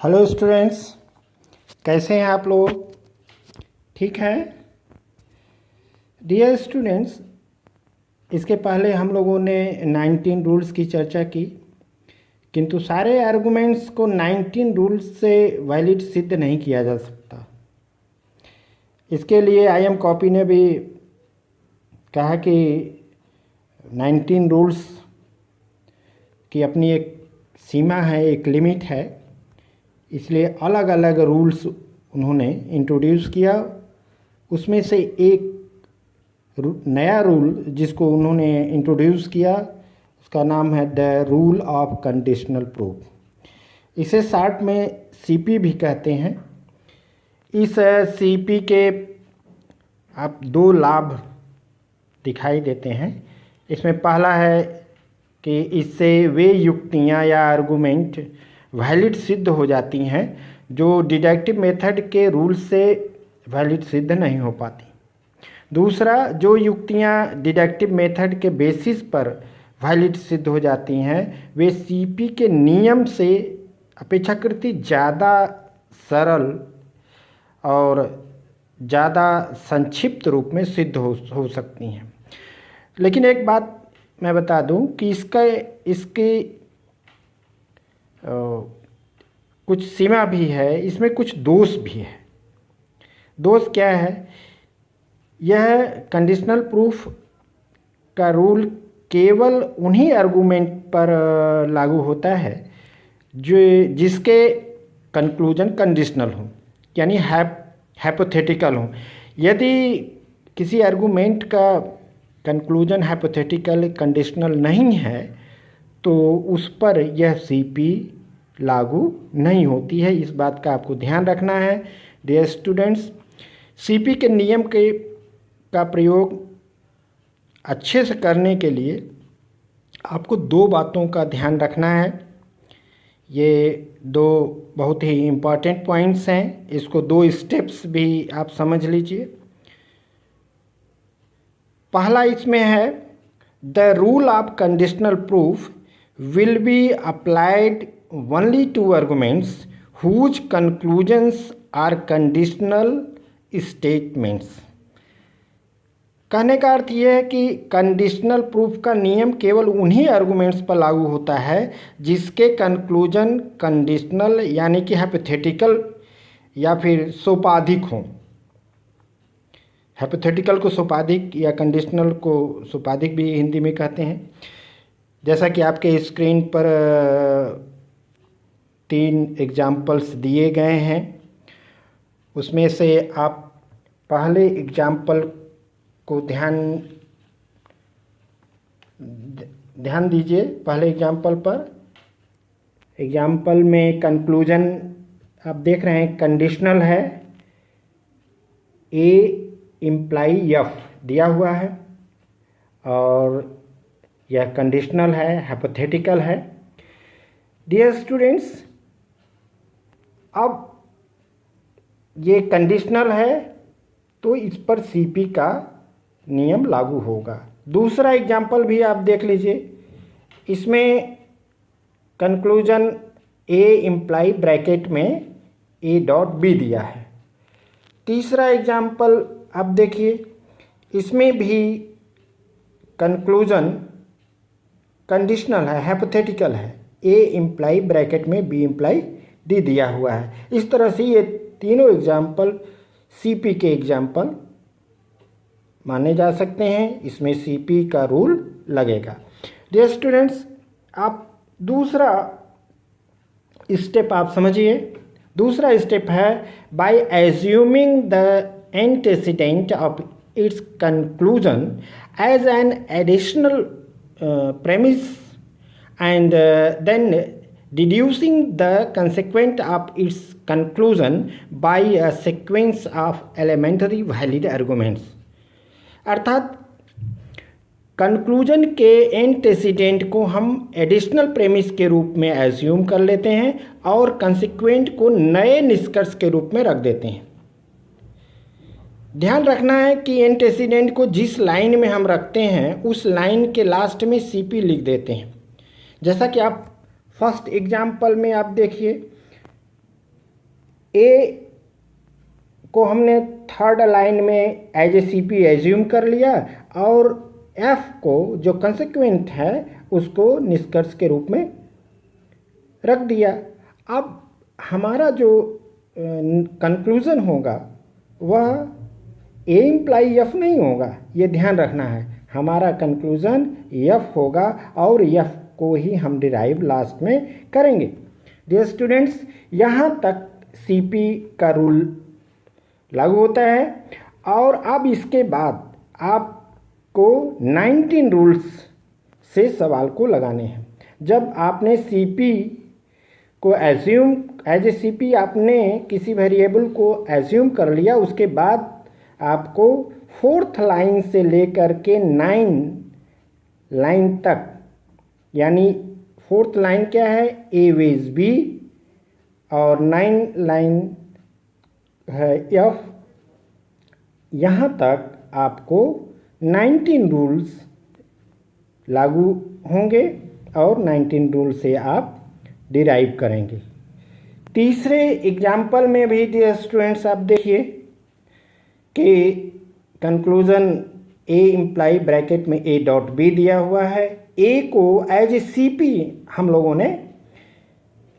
Hello students, कैसे हैं आप लोग? ठीक है डियर स्टूडेंट्स। इसके पहले हम लोगों ने 19 रूल्स की चर्चा की, किंतु सारे आर्गुमेंट्स को 19 रूल्स से वैलिड सिद्ध नहीं किया जा सकता। इसके लिए IM कॉपी ने भी कहा कि 19 रूल्स की अपनी एक सीमा है, एक लिमिट है, इसलिए अलग अलग रूल्स उन्होंने इंट्रोड्यूस किया। उसमें से एक नया रूल जिसको उन्होंने इंट्रोड्यूस किया उसका नाम है the rule of conditional proof. इसे शॉर्ट में CP भी कहते हैं। इस CP के आप दो लाभ दिखाई देते हैं। इसमें पहला है कि इससे वे युक्तियां या आर्गुमेंट वैलिड सिद्ध हो जाती हैं जो डिडक्टिव मेथड के रूल से वैलिड सिद्ध नहीं हो पाती। दूसरा, जो युक्तियां डिडक्टिव मेथड के बेसिस पर वैलिड सिद्ध हो जाती हैं वे CP के नियम से अपेक्षाकृत ज़्यादा सरल और ज़्यादा संक्षिप्त रूप में सिद्ध हो सकती हैं। लेकिन एक बात मैं बता दूं कि इसकी कुछ सीमा भी है, इसमें कुछ दोष भी है। दोष क्या है? यह कंडीशनल प्रूफ का रूल केवल उन्हीं आर्गुमेंट पर लागू होता है जिसके कंक्लूजन कंडीशनल हो, यानी हाइपोथेटिकल हो। यदि किसी आर्गुमेंट का कंक्लूजन हाइपोथेटिकल कंडीशनल नहीं है तो उस पर यह CP लागू नहीं होती है। इस बात का आपको ध्यान रखना है डियर स्टूडेंट्स। CP के नियम का प्रयोग अच्छे से करने के लिए आपको दो बातों का ध्यान रखना है। ये दो बहुत ही इम्पॉर्टेंट पॉइंट्स हैं, इसको दो स्टेप्स भी आप समझ लीजिए। पहला इसमें है the rule of conditional proof will be applied only to arguments whose conclusions are conditional statements। कहने का अर्थ यह है कि कंडीशनल प्रूफ का नियम केवल उन्हीं आर्गुमेंट्स पर लागू होता है जिसके कंक्लूजन कंडीशनल यानी कि हाइपोथेटिकल या फिर सोपाधिक हों। हाइपोथेटिकल को सोपाधिक या कंडीशनल को सोपाधिक भी हिंदी में कहते हैं। जैसा कि आपके स्क्रीन पर 3 एग्जाम्पल्स दिए गए हैं, उसमें से आप पहले एग्जाम्पल को ध्यान दीजिए। पहले एग्जाम्पल पर, एग्जाम्पल में कंक्लूजन आप देख रहे हैं कंडीशनल है, A इम्प्लाई F दिया हुआ है और यह कंडीशनल है, हाइपोथेटिकल है। डियर स्टूडेंट्स, अब ये कंडीशनल है तो इस पर CP का नियम लागू होगा। दूसरा एग्जाम्पल भी आप देख लीजिए, इसमें कंक्लूजन A इम्प्लाई ब्रैकेट में A.B दिया है। तीसरा एग्जाम्पल आप देखिए, इसमें भी कंक्लूजन कंडीशनल है, हाइपोथेटिकल है, A इम्प्लाई ब्रैकेट में B इम्प्लाई D दिया हुआ है। इस तरह से ये तीनों एग्जाम्पल CP के एग्जाम्पल माने जा सकते हैं। इसमें CP का रूल लगेगा। डियर स्टूडेंट्स, आप दूसरा स्टेप आप समझिए। दूसरा स्टेप है by assuming the antecedent of its conclusion as an additional premise and then deducing the consequent of its conclusion by a sequence of elementary valid arguments। अर्थात conclusion के antecedent को हम एडिशनल प्रेमिस के रूप में assume कर लेते हैं और कंसिक्वेंट को नए निष्कर्ष के रूप में रख देते हैं। ध्यान रखना है कि एंटेसिडेंट को जिस लाइन में हम रखते हैं उस लाइन के लास्ट में CP लिख देते हैं। जैसा कि आप फर्स्ट एग्जाम्पल में आप देखिए, ए को हमने थर्ड लाइन में as A C P assume कर लिया और एफ को जो कंसेक्वेंट है उसको निष्कर्ष के रूप में रख दिया। अब हमारा जो कंक्लूज़न होगा वह ए इम्प्लाई एफ नहीं होगा, ये ध्यान रखना है। हमारा कंक्लूज़न एफ होगा और एफ को ही हम डिराइव लास्ट में करेंगे। डियर स्टूडेंट्स, यहाँ तक सीपी का रूल लागू होता है और अब इसके बाद आपको 19 रूल्स से सवाल को लगाने हैं। जब आपने सीपी को एज्यूम एज ए सीपी आपने किसी वेरिएबल को एज्यूम कर लिया, उसके बाद आपको 4th लाइन से लेकर के 9 लाइन तक, यानी 4th लाइन क्या है, ए वेज बी और 9 लाइन है एफ, यहाँ तक आपको 19 रूल्स लागू होंगे और 19 रूल से आप डिराइव करेंगे। तीसरे एग्जाम्पल में भी डियर स्टूडेंट्स आप देखिए कि कंक्लूज़न ए इम्प्लाई ब्रैकेट में ए डॉट बी दिया हुआ है। ए को एज ए सी पी हम लोगों ने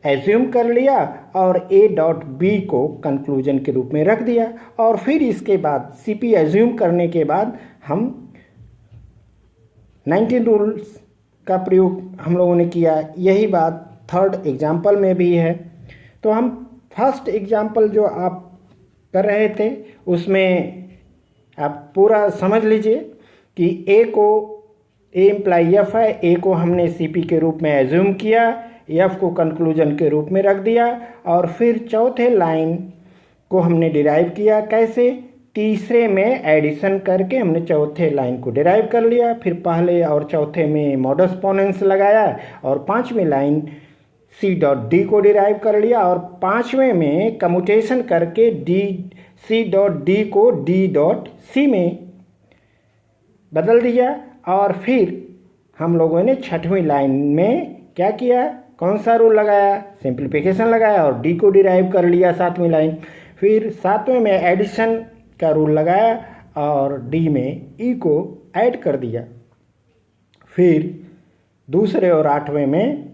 एज्यूम कर लिया और ए डॉट बी को कंक्लूजन के रूप में रख दिया और फिर इसके बाद सी पी एज्यूम करने के बाद हम 19 रूल्स का प्रयोग हम लोगों ने किया। यही बात थर्ड एग्जाम्पल में भी है। तो हम फर्स्ट एग्जाम्पल जो आप कर रहे थे उसमें आप पूरा समझ लीजिए कि ए इम्प्लाई एफ है, ए को हमने सी पी के रूप में एज्यूम किया, एफ को कंक्लूजन के रूप में रख दिया और फिर चौथे लाइन को हमने डिराइव किया। कैसे? तीसरे में एडिशन करके हमने चौथे लाइन को डिराइव कर लिया, फिर पहले और चौथे में मॉडस पोनेंस लगाया और पांचवें लाइन सी डॉट डी को डिराइव कर लिया और पांचवें में कम्यूटेशन करके डी सी डॉट डी को डी डॉट सी में बदल दिया और फिर हम लोगों ने छठवीं लाइन में क्या किया, कौन सा रूल लगाया, सिंप्लीफिकेशन लगाया और डी को डिराइव कर लिया सातवीं लाइन। फिर सातवें में एडिशन का रूल लगाया और डी में ई को ऐड कर दिया। फिर दूसरे और आठवें में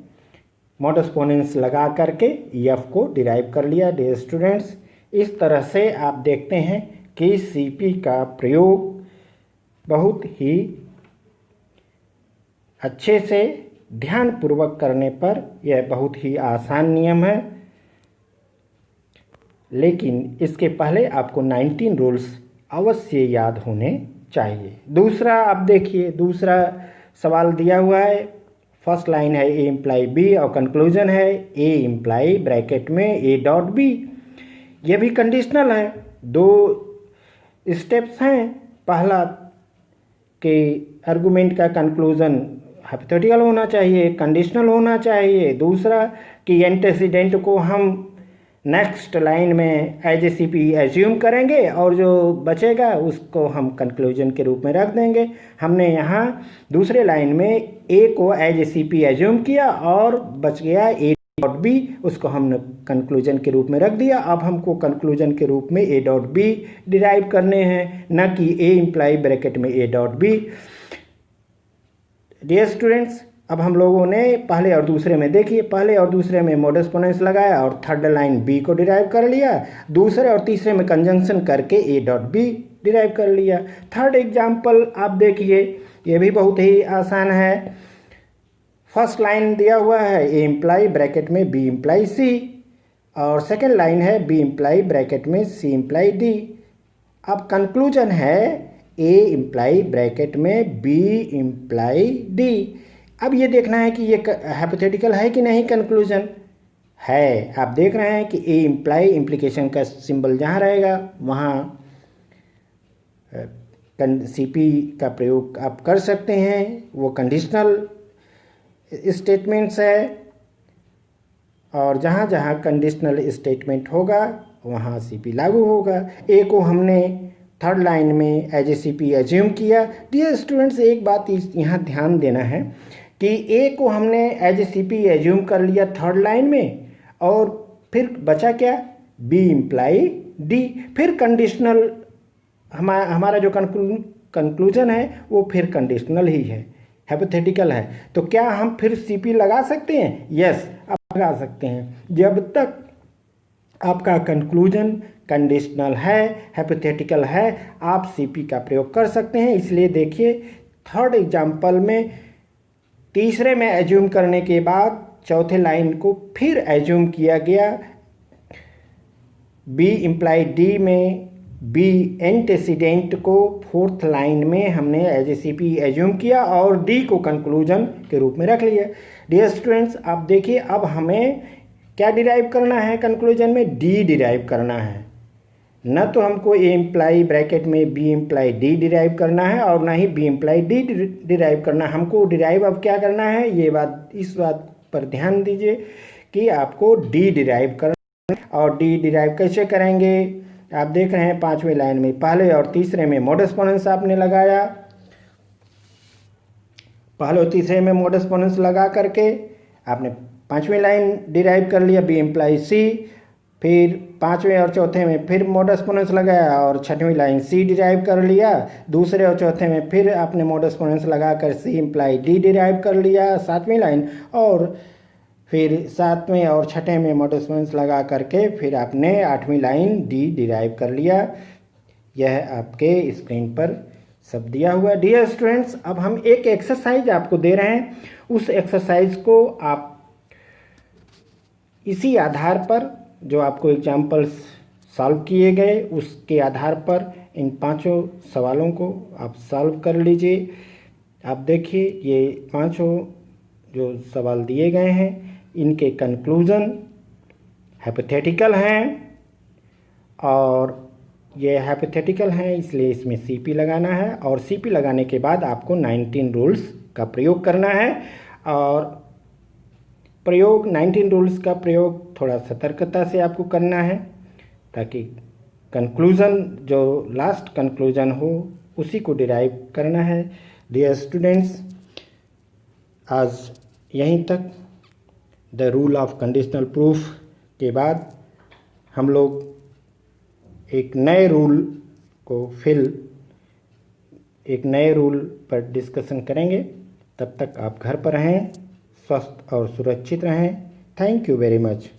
मॉडस पोनेंस लगा करके एफ को डिराइव कर लिया। डियर स्टूडेंट्स, इस तरह से आप देखते हैं कि सीपी का प्रयोग बहुत ही अच्छे से ध्यानपूर्वक करने पर यह बहुत ही आसान नियम है, लेकिन इसके पहले आपको 19 रूल्स अवश्य याद होने चाहिए। दूसरा आप देखिए, दूसरा सवाल दिया हुआ है। फर्स्ट लाइन है ए इम्प्लाई बी और कंक्लूजन है ए इम्प्लाई ब्रैकेट में ए डॉट बी। ये भी कंडीशनल है। दो स्टेप्स हैं। पहला कि आर्गुमेंट का कंक्लूजन हाइपोथेटिकल होना चाहिए, कंडीशनल होना चाहिए। दूसरा कि एंटेसिडेंट को हम नेक्स्ट लाइन में as A C P assume करेंगे और जो बचेगा उसको हम कंक्लूजन के रूप में रख देंगे। हमने यहाँ दूसरे लाइन में ए को as A C P assume किया और बच गया ए डॉट बी, उसको हमने कंक्लूजन के रूप में रख दिया। अब हमको कंक्लूजन के रूप में ए डॉट बी डिराइव करने हैं, न कि ए इम्प्लाई ब्रैकेट में A dot B. Dear students, अब हम लोगों ने पहले और दूसरे में देखिए, पहले और दूसरे में मॉडस पोनेंस लगाया और थर्ड लाइन बी को डिराइव कर लिया। दूसरे और तीसरे में कंजंक्शन करके ए डॉट बी डिराइव कर लिया। थर्ड एग्जाम्पल आप देखिए, ये भी बहुत ही आसान है। फर्स्ट लाइन दिया हुआ है ए इम्प्लाई ब्रैकेट में बी इम्प्लाई सी और सेकेंड लाइन है बी इम्प्लाई ब्रैकेट में सी इम्प्लाई डी। अब कंक्लूजन है ए इम्प्लाई ब्रैकेट में बी इम्प्लाई डी। अब ये देखना है कि ये हाइपोथेटिकल है कि नहीं। कंक्लूजन है। आप देख रहे हैं कि ए इम्प्लाई इम्प्लीकेशन का सिंबल जहाँ रहेगा वहाँ सीपी का प्रयोग आप कर सकते हैं। वो कंडीशनल स्टेटमेंट्स है और जहाँ जहाँ कंडीशनल स्टेटमेंट होगा वहाँ सीपी लागू होगा। ए को हमने थर्ड लाइन में as A C P assume किया। डियर स्टूडेंट्स, एक बात यहाँ ध्यान देना है कि ए को हमने as A C P assume कर लिया थर्ड लाइन में और फिर बचा क्या, बी इम्प्लाई डी। फिर कंडीशनल हमारा जो कंक्लूजन है वो फिर कंडीशनल ही है, हाइपोथेटिकल है। तो क्या हम फिर सीपी लगा सकते हैं? यस, आप लगा सकते हैं। जब तक आपका कंक्लूजन कंडीशनल है, हाइपोथेटिकल है, आप सीपी का प्रयोग कर सकते हैं। इसलिए देखिए थर्ड एग्जाम्पल में तीसरे में एज्यूम करने के बाद चौथे लाइन को फिर एज्यूम किया गया। बी इम्प्लाई डी में बी एंटेसिडेंट को फोर्थ लाइन में हमने एज ए सीपी एज्यूम किया और डी को कंक्लूजन के रूप में रख लिया। डियर स्टूडेंट्स, आप देखिए अब हमें क्या डिराइव करना है कंक्लूजन में? डी डिराइव करना है। न तो हमको ए इम्प्लाई ब्रैकेट में बी इम्प्लाई डी डिराइव करना है और ना ही बी इम्प्लाई डी डिराइव करना है। हमको डिराइव अब क्या करना है, ये बात, इस बात पर ध्यान दीजिए कि आपको डी डिराइव करना है। और डी डिराइव कैसे करेंगे? आप देख रहे हैं पांचवें लाइन में पहले और तीसरे में मोडस पोनेंस आपने लगाया। पहले और तीसरे में मोडस पोनेंस लगा करके आपने पांचवें लाइन डिराइव कर लिया, बी इम्प्लाई सी। फिर पांचवें और चौथे में फिर मोडस पोनेंस लगाया और छठवीं लाइन सी डिराइव कर लिया। दूसरे और चौथे में फिर आपने मोडस पोनेंस लगा कर सी इम्प्लाई डी डिराइव कर लिया सातवीं लाइन, और फिर सातवें और छठे में मोडस पोनेंस लगा करके फिर आपने आठवीं लाइन डी डिराइव कर लिया। यह आपके स्क्रीन पर सब दिया हुआ है। डियर स्टूडेंट्स, अब हम एक एक्सरसाइज आपको दे रहे हैं। उस एक्सरसाइज को आप इसी आधार पर जो आपको एग्जाम्पल्स सॉल्व किए गए उसके आधार पर इन पांचों सवालों को आप सॉल्व कर लीजिए। आप देखिए ये पांचों जो सवाल दिए गए हैं इनके कंक्लूजन हाइपोथेटिकल हैं और ये हाइपोथेटिकल हैं, इसलिए इसमें सीपी लगाना है। और सीपी लगाने के बाद आपको 19 रूल्स का प्रयोग करना है। और 19 रूल्स का प्रयोग थोड़ा सतर्कता से आपको करना है ताकि कंक्लूजन जो लास्ट कंक्लूजन हो उसी को डिराइव करना है। डियर स्टूडेंट्स, आज यहीं तक the rule of conditional proof के बाद हम लोग एक नए रूल पर डिस्कशन करेंगे। तब तक आप घर पर रहें, स्वस्थ और सुरक्षित रहें। Thank you very much.